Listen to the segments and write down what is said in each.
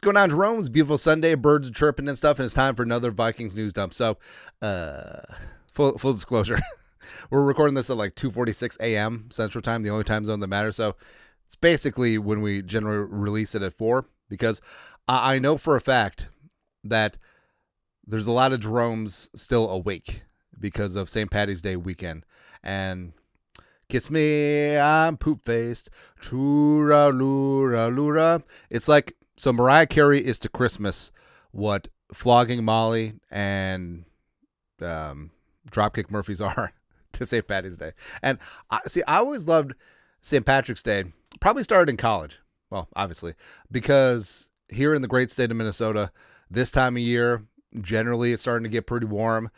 going on, Jerome? It's a beautiful Sunday. Birds are chirping and stuff, and it's time for another Vikings news dump. So, full disclosure, we're recording this at like 2:46 a.m. Central Time, the only time zone that matters. So, it's basically when we generally release it at 4, because I know for a fact that there's a lot of Jeromes still awake because of St. Patty's Day weekend. And kiss me, I'm poop-faced. Chura-lura-lura. It's like, so Mariah Carey is to Christmas what Flogging Molly and Dropkick Murphys are to St. Patty's Day. And I always loved St. Patrick's Day. Probably started in college. Well, obviously, because here in the great state of Minnesota, this time of year, generally it's starting to get pretty warm.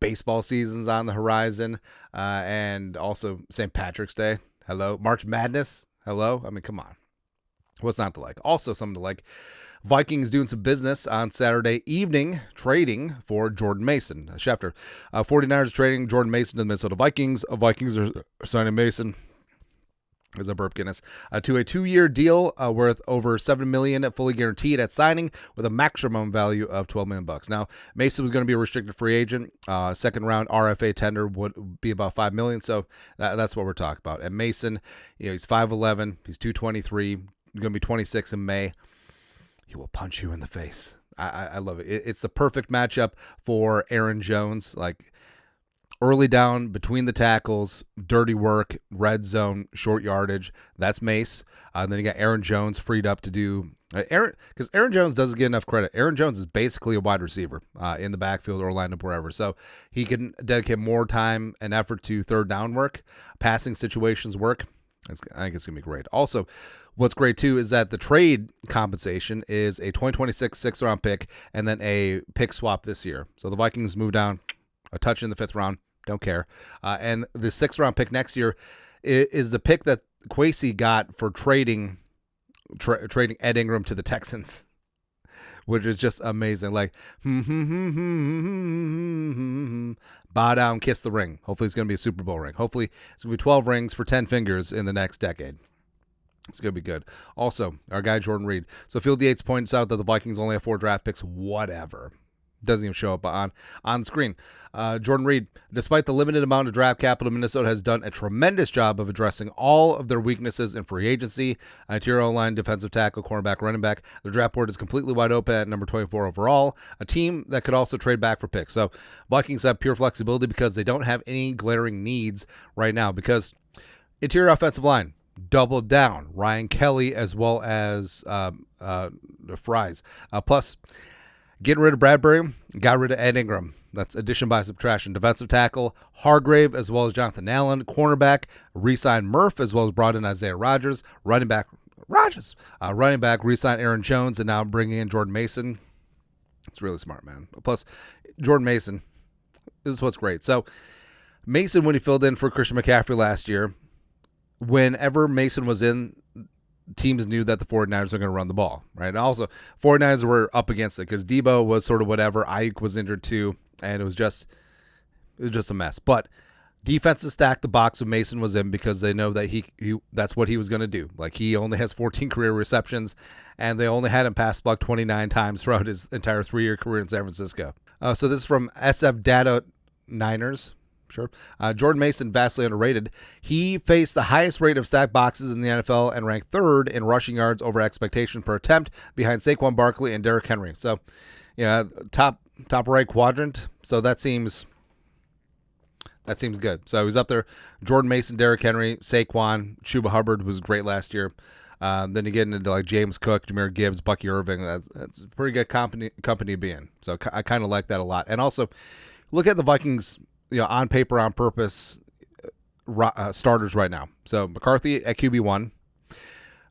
Baseball season's on the horizon, and also St. Patrick's Day. Hello. March Madness. Hello. I mean, come on. What's not to like? Also something to like. Vikings doing some business on Saturday evening, trading for Jordan Mason. Schefter. 49ers trading Jordan Mason to the Minnesota Vikings. Vikings are signing Mason. Is a burp Guinness, to a 2-year deal worth over $7 million, fully guaranteed at signing, with a maximum value of $12 million. Now, Mason was going to be a restricted free agent. Second round RFA tender would be about $5 million. So that's what we're talking about. And Mason, he's 5'11", he's 223, going to be 26 in May. He will punch you in the face. I love it. It's the perfect matchup for Aaron Jones. Like, early down, between the tackles, dirty work, red zone, short yardage. That's Mace. And then you got Aaron Jones freed up to do because Aaron Jones doesn't get enough credit. Aaron Jones is basically a wide receiver in the backfield or lined up wherever. So he can dedicate more time and effort to third down work, passing situations work. I think it's going to be great. Also, what's great, too, is that the trade compensation is a 2026 6th-round pick and then a pick swap this year. So the Vikings move down a touch in the 5th round. Don't care. And the 6th-round pick next year is the pick that Kwesi got for trading Ed Ingram to the Texans, which is just amazing. Like, bow down, kiss the ring. Hopefully it's going to be a Super Bowl ring. Hopefully it's going to be 12 rings for 10 fingers in the next decade. It's going to be good. Also, our guy Jordan Reed. So Field Yates points out that the Vikings only have 4 draft picks. Whatever. Doesn't even show up on the screen. Jordan Reed, despite the limited amount of draft capital, Minnesota has done a tremendous job of addressing all of their weaknesses in free agency. Interior O-line, defensive tackle, cornerback, running back. The draft board is completely wide open at number 24 overall. A team that could also trade back for picks. So Vikings have pure flexibility because they don't have any glaring needs right now. Because interior offensive line, doubled down. Ryan Kelly as well as the Fries. Plus, getting rid of Bradbury, got rid of Ed Ingram. That's addition by subtraction. Defensive tackle, Hargrave, as well as Jonathan Allen. Cornerback, re-signed Murph, as well as brought in Isaiah Rodgers. Running back, re-signed Aaron Jones, and now bringing in Jordan Mason. It's really smart, man. Plus, Jordan Mason, this is what's great. So, Mason, when he filled in for Christian McCaffrey last year, whenever Mason was in, teams knew that the 49ers were going to run the ball, right? And also, 49ers were up against it because Debo was sort of whatever. Ayuk was injured too, and it was just a mess. But defenses stacked the box when Mason was in because they know that he that's what he was going to do. Like, he only has 14 career receptions, and they only had him pass block 29 times throughout his entire 3-year career in San Francisco. So this is from SF Data Niners. Sure. Jordan Mason, vastly underrated. He faced the highest rate of stacked boxes in the NFL and ranked 3rd in rushing yards over expectation per attempt behind Saquon Barkley and Derrick Henry. So, top right quadrant. So that seems good. So he's up there. Jordan Mason, Derrick Henry, Saquon, Chuba Hubbard was great last year. Then you get into like James Cook, Jahmyr Gibbs, Bucky Irving. That's a pretty good company to be in. So I kind of like that a lot. And also, look at the Vikings, on paper, on purpose, starters right now. So McCarthy at QB1.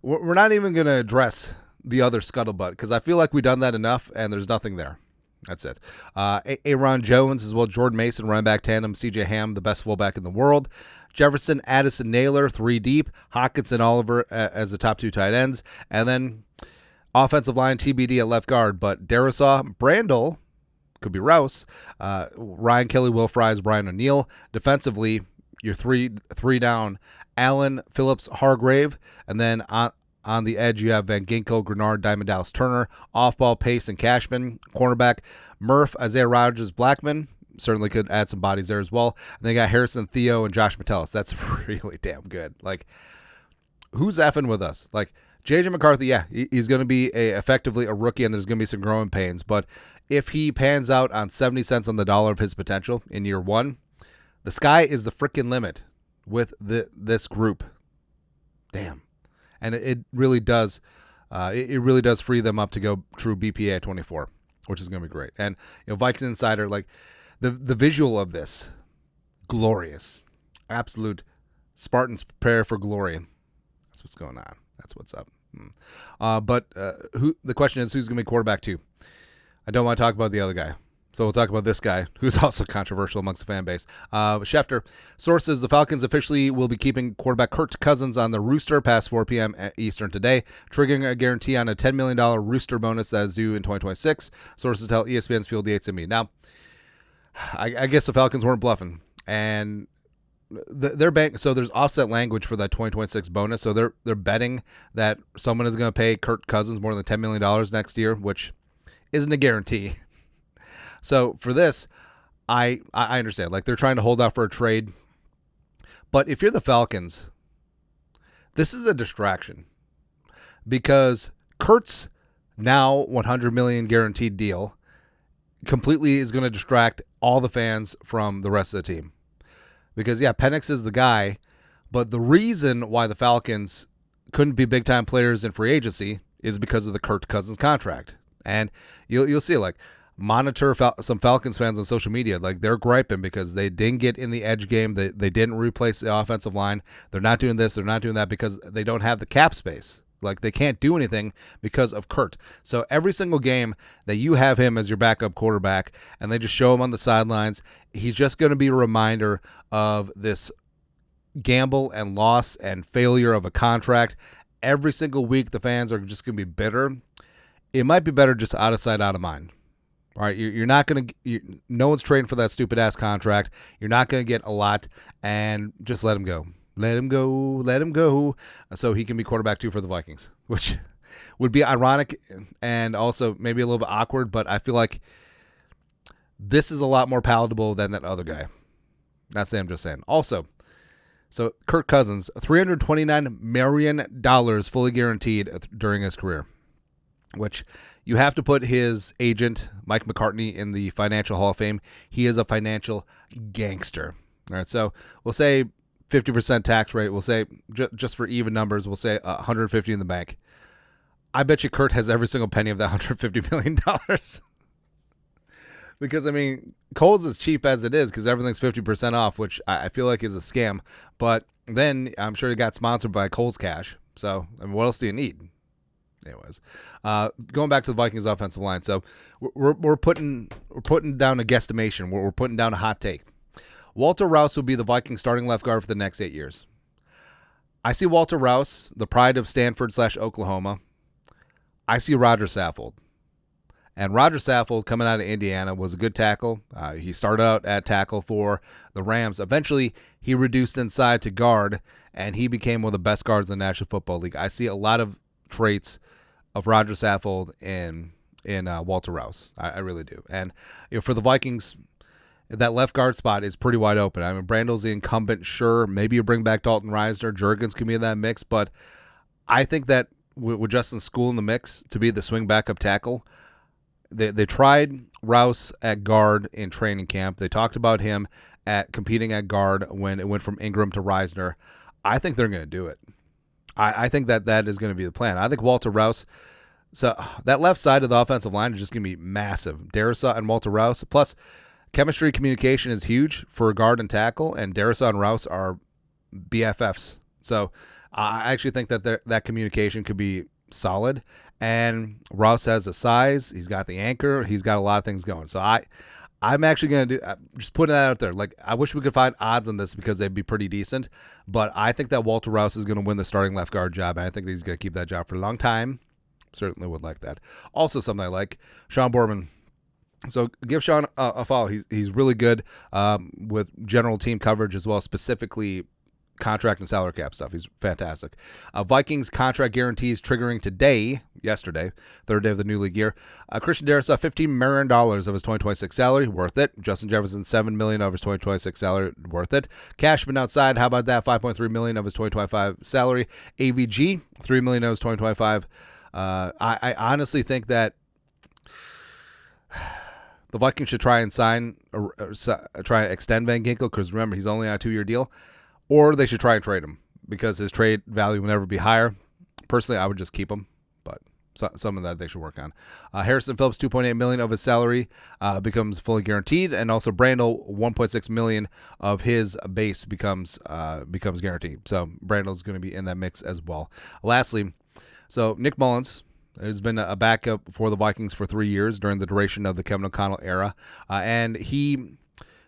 We're not even going to address the other scuttlebutt because I feel like we've done that enough and there's nothing there. That's it. Aaron Jones as well, Jordan Mason, running back tandem, CJ Ham, the best fullback in the world. Jefferson, Addison, Naylor, 3 deep. Hawkinson, Oliver as the top 2 tight ends. And then offensive line, TBD at left guard. But Darisaw, Brandel, could be Rouse, Ryan Kelly, Will Fries, Brian O'Neill. Defensively, you're three down. Allen, Phillips, Hargrave, and then On the edge, you have Van Ginkel, Grenard, Diamond Dallas Turner. Off-ball, Pace, and Cashman. Cornerback, Murph, Isaiah Rodgers, Blackman. Certainly could add some bodies there as well. And they got Harrison, Theo, and Josh Metellus. That's really damn good. Like, who's effing with us? Like, J.J. McCarthy, yeah, he's going to be effectively a rookie, and there's going to be some growing pains. But if he pans out on 70 cents on the dollar of his potential in year one, the sky is the freaking limit with this group. Damn. And it really does. It really does free them up to go true BPA at 24, which is going to be great. And Vikings Insider, like the visual of this, glorious, absolute Spartans prepare for glory. That's what's going on. That's what's up. But the question is, who's going to be quarterback 2? I don't want to talk about the other guy. So we'll talk about this guy, who's also controversial amongst the fan base. Schefter, sources, the Falcons officially will be keeping quarterback Kirk Cousins on the rooster past 4 p.m. Eastern today, triggering a guarantee on a $10 million rooster bonus that is due in 2026. Sources tell ESPN's Field Yates and me. Now, I guess the Falcons weren't bluffing. And they're bank. So there's offset language for that 2026 bonus. So they're betting that someone is going to pay Kirk Cousins more than $10 million next year, which isn't a guarantee. So for this, I understand. Like, they're trying to hold out for a trade. But if you're the Falcons, this is a distraction. Because Kurt's now $100 million guaranteed deal completely is going to distract all the fans from the rest of the team. Because, yeah, Penix is the guy. But the reason why the Falcons couldn't be big-time players in free agency is because of the Kirk Cousins contract. And you'll see, like, monitor some Falcons fans on social media. Like, they're griping because they didn't get in the edge game. They didn't replace the offensive line. They're not doing this. They're not doing that because they don't have the cap space. Like, they can't do anything because of Kurt. So every single game that you have him as your backup quarterback and they just show him on the sidelines, he's just going to be a reminder of this gamble and loss and failure of a contract. Every single week, the fans are just going to be bitter. It might be better just out of sight, out of mind. All right, you're not going to – no one's trading for that stupid-ass contract. You're not going to get a lot, and just let him go. Let him go, so he can be quarterback 2 for the Vikings, which would be ironic and also maybe a little bit awkward, but I feel like this is a lot more palatable than that other guy. Not saying, I'm just saying. Also, so Kirk Cousins, $329 million fully guaranteed during his career, which – you have to put his agent, Mike McCartney, in the Financial Hall of Fame. He is a financial gangster. All right, so we'll say 50% tax rate. We'll say, just for even numbers, we'll say $150 in the bank. I bet you Kurt has every single penny of that $150 million. Because, I mean, Kohl's is cheap as it is because everything's 50% off, which I feel like is a scam. But then I'm sure he got sponsored by Kohl's Cash. So, I mean, what else do you need? Anyways, going back to the Vikings offensive line. So we're putting down a guesstimation. We're putting down a hot take. Walter Rouse will be the Vikings starting left guard for the next 8 years. I see Walter Rouse, the pride of Stanford/Oklahoma. I see Roger Saffold. And Roger Saffold, coming out of Indiana, was a good tackle. He started out at tackle for the Rams. Eventually, he reduced inside to guard, and he became one of the best guards in the National Football League. I see a lot of traits of Roger Saffold in Walter Rouse. I really do. And for the Vikings, that left guard spot is pretty wide open. I mean, Brandel's the incumbent, sure. Maybe you bring back Dalton Reisner. Juergens can be in that mix. But I think that with Justin School in the mix to be the swing backup tackle, they tried Rouse at guard in training camp. They talked about him at competing at guard when it went from Ingram to Reisner. I think they're going to do it. I think that is going to be the plan. I think Walter Rouse, so that left side of the offensive line is just going to be massive. Darrisaw and Walter Rouse, plus chemistry communication is huge for guard and tackle, and Darrisaw and Rouse are BFFs. So I actually think that that communication could be solid, and Rouse has the size, he's got the anchor, he's got a lot of things going. So I'm actually going to do, just putting that out there. Like, I wish we could find odds on this because they'd be pretty decent. But I think that Walter Rouse is going to win the starting left guard job. And I think that he's going to keep that job for a long time. Certainly would like that. Also, something I like, Sean Borman. So give Sean a follow. He's really good with general team coverage as well, specifically contract and salary cap stuff. He's fantastic. Vikings contract guarantees triggering yesterday, third day of the new league year. Christian Darrisaw, $15 million of his 2026 salary, worth it. Justin Jefferson, $7 million of his 2026 salary, worth it. Cashman outside, how about that? $5.3 million of his 2025 salary. AVG, $3 million of his 2025. I honestly think that the Vikings should try and try and extend Van Ginkel, because remember, he's only on a 2-year deal, or they should try and trade him because his trade value will never be higher. Personally, I would just keep him, but some of that they should work on. Harrison Phillips, $2.8 million of his salary becomes fully guaranteed, and also Brandel, $1.6 million of his base becomes guaranteed. So Brandel's going to be in that mix as well. Lastly, so Nick Mullens has been a backup for the Vikings for 3 years during the duration of the Kevin O'Connell era, and he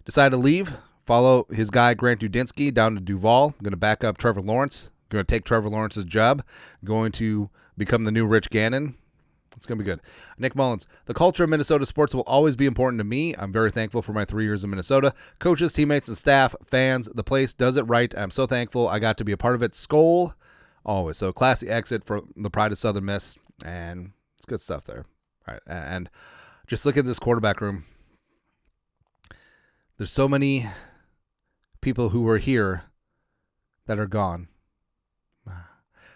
decided to leave, follow his guy Grant Dudinsky down to Duval. Going to back up Trevor Lawrence. Going to take Trevor Lawrence's job. Going to become the new Rich Gannon. It's going to be good. Nick Mullens, the culture of Minnesota sports will always be important to me. I'm very thankful for my 3 years in Minnesota. Coaches, teammates, and staff, fans, the place does it right. I'm so thankful I got to be a part of it. Skol, always. So classy exit for the Pride of Southern Miss, and it's good stuff there. All right, and just look at this quarterback room. There's so many people who were here that are gone.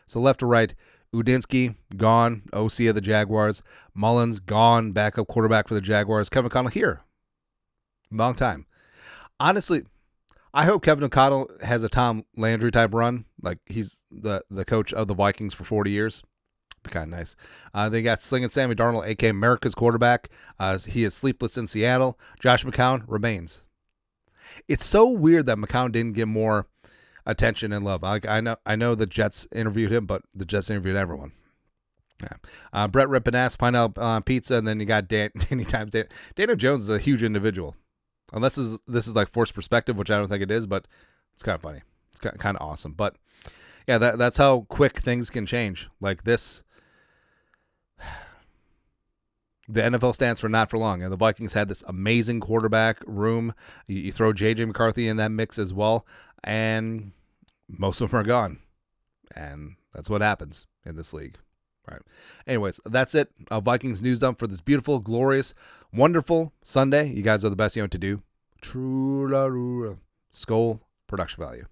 So left to right, Udinsky, gone, OC of the Jaguars. Mullens, gone, backup quarterback for the Jaguars. Kevin O'Connell here. Long time. Honestly, I hope Kevin O'Connell has a Tom Landry type run. Like he's the coach of the Vikings for 40 years. Be kind of nice. They got Slinging Sammy Darnold, a.k.a. America's quarterback. He is sleepless in Seattle. Josh McCown remains. It's so weird that McCown didn't get more attention and love. I know the Jets interviewed him, but the Jets interviewed everyone. Yeah. Brett ripping ass, pineapple pizza, and then you got Danny Times. Daniel Jones is a huge individual. Unless this is like forced perspective, which I don't think it is, but it's kind of funny. It's kind of awesome. But yeah, that's how quick things can change. Like this, the NFL stands for not for long, and the Vikings had this amazing quarterback room. You throw J.J. McCarthy in that mix as well, and most of them are gone. And that's what happens in this league. All right. Anyways, that's it. Vikings news dump for this beautiful, glorious, wonderful Sunday. You guys are the best you know what to do. True. Skol, production value.